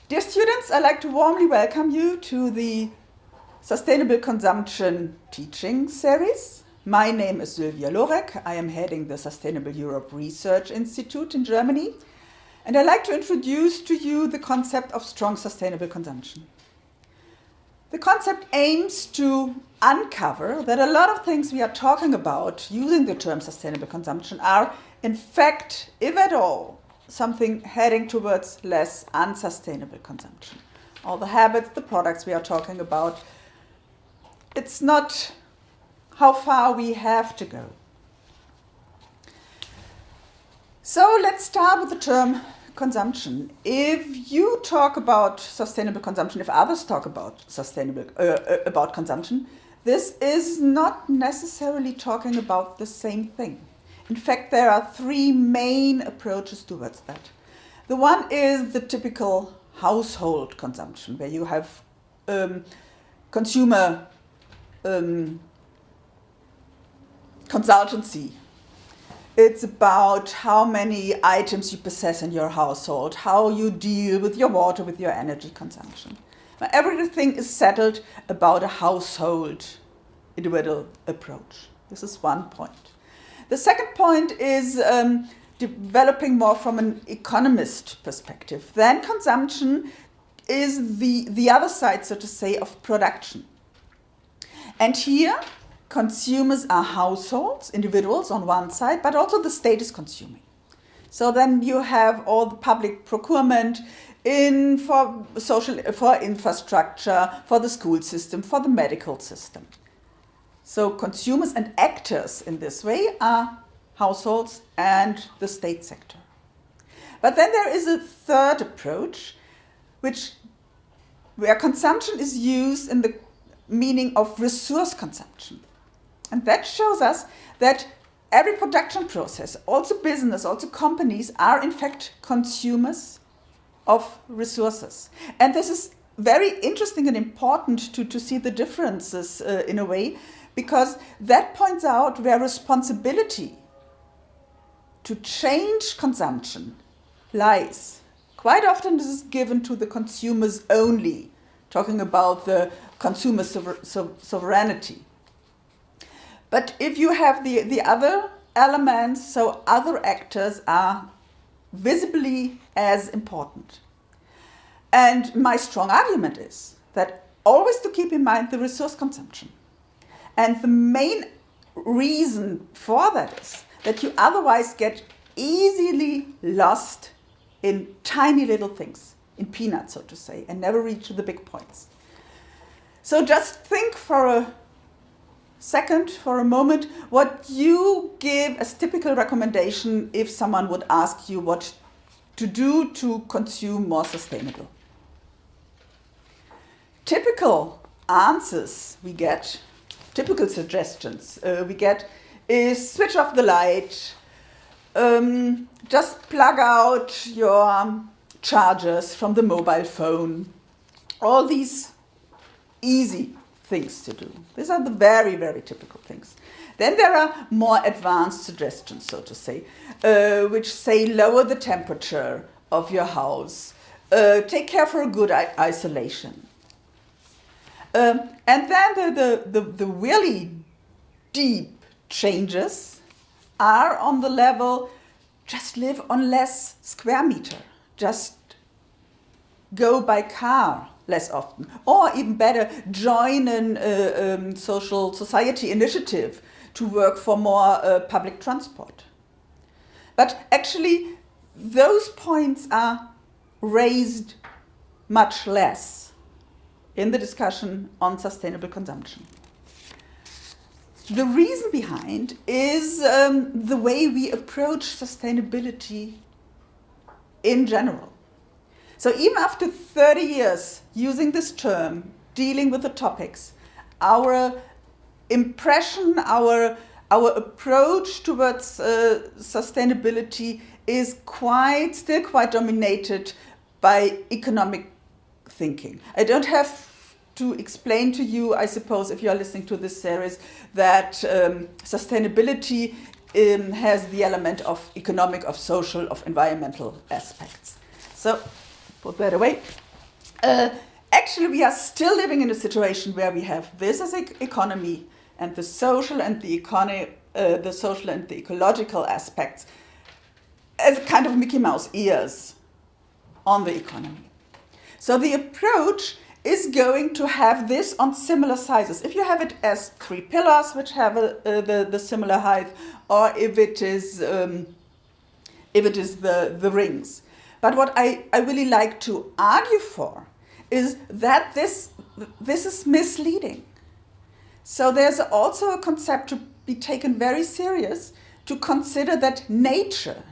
Dear students, I'd like to warmly welcome you to the Sustainable Consumption teaching series. My name is Sylvia Lorek. I am heading the Sustainable Europe Research Institute in Germany. And I'd like to introduce to you the concept of strong sustainable consumption. The concept aims to uncover that a lot of things we are talking about using the term sustainable consumption are, in fact, if at all, something heading towards less unsustainable consumption. All the habits, the products we are talking about, it's not how far we have to go. So let's start with the term consumption. If you talk about sustainable consumption, if others talk about about consumption, this is not necessarily talking about the same thing. In fact, there are three main approaches towards that. The one is the typical household consumption, where you have consumer consultancy. It's about how many items you possess in your household, how you deal with your water, with your energy consumption. Now, everything is settled about a household individual approach. This is one point. The second point is developing more from an economist perspective. Then consumption is the other side, so to say, of production. And here, consumers are households, individuals on one side, but also the state is consuming. So then you have all the public procurement for infrastructure, for the school system, for the medical system. So consumers and actors in this way are households and the state sector. But then there is a third approach, where consumption is used in the meaning of resource consumption. And that shows us that every production process, also business, also companies, are in fact consumers of resources. And this is very interesting and important to see the differences in a way, because that points out where responsibility to change consumption lies. Quite often this is given to the consumers only, talking about the consumer sovereignty. But if you have the other elements, so other actors are visibly as important. And my strong argument is that always to keep in mind the resource consumption. And the main reason for that is that you otherwise get easily lost in tiny little things, in peanuts, so to say, and never reach the big points. So just think for a second, for a moment, what you give as typical recommendation if someone would ask you what to do to consume more sustainable. Typical answers we get, typical suggestions we get is switch off the light, just plug out your chargers from the mobile phone, all these easy things to do. These are the very, very typical things. Then there are more advanced suggestions, so to say, which say lower the temperature of your house, take care for a good isolation. And then the really deep changes are on the level, just live on less square meter, just go by car less often, or even better, join a society initiative to work for more public transport. But actually, those points are raised much less in the discussion on sustainable consumption. The reason behind is the way we approach sustainability in general. So even after 30 years using this term, dealing with the topics, our impression, our approach towards sustainability is still quite dominated by economic thinking. I don't have to explain to you, I suppose, if you are listening to this series, that sustainability has the element of economic, of social, of environmental aspects. So, put that away. Actually, we are still living in a situation where we have this as economy and the social and the ecological aspects as a kind of Mickey Mouse ears on the economy. So the approach is going to have this on similar sizes. If you have it as 3 pillars which have the similar height, or if it is the rings. But what I really like to argue for is that this is misleading. So there's also a concept to be taken very serious, to consider that nature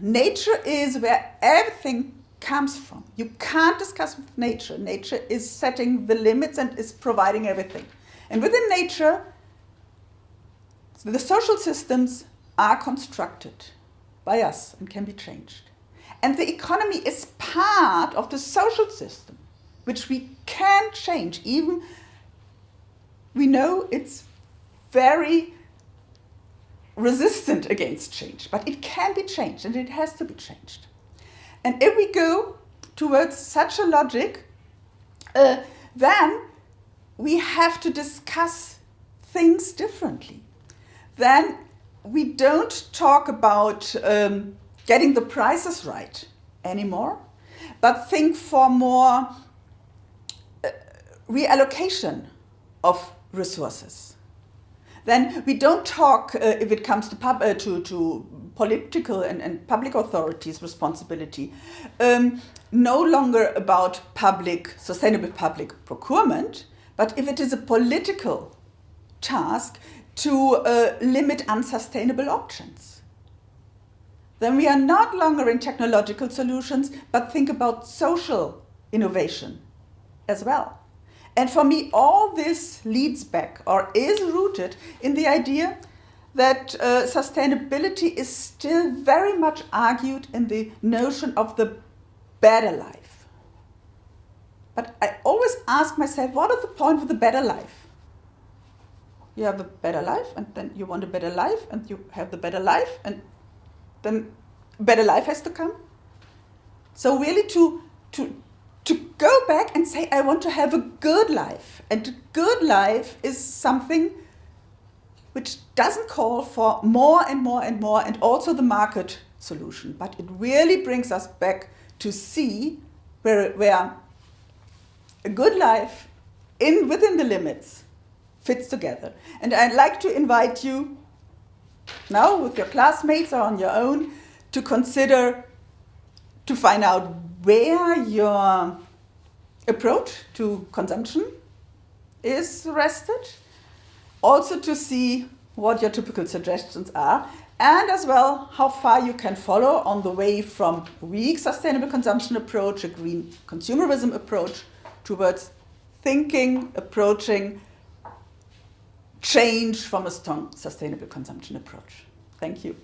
is where everything comes from. You can't discuss with nature. Nature is setting the limits and is providing everything. And within nature, the social systems are constructed by us and can be changed. And the economy is part of the social system, which we can change. Even we know it's very resistant against change, but it can be changed and it has to be changed. And if we go towards such a logic, then we have to discuss things differently. Then we don't talk about getting the prices right anymore, but think for more reallocation of resources. Then we don't talk, if it comes to political and public authorities' responsibility, no longer about sustainable public procurement, but if it is a political task to limit unsustainable options. Then we are not longer in technological solutions, but think about social innovation as well. And for me, all this leads back or is rooted in the idea that sustainability is still very much argued in the notion of the better life. But I always ask myself, what is the point of the better life? You have a better life, and then you want a better life, and you have the better life, and then better life has to come. So really to go back and say, I want to have a good life. And a good life is something which doesn't call for more and more and more, and also the market solution. But it really brings us back to see where a good life within the limits fits together. And I'd like to invite you now with your classmates or on your own to consider, to find out where your approach to consumption is rested, also to see what your typical suggestions are, and as well how far you can follow on the way from a weak sustainable consumption approach, a green consumerism approach, towards approaching change from a strong sustainable consumption approach. Thank you.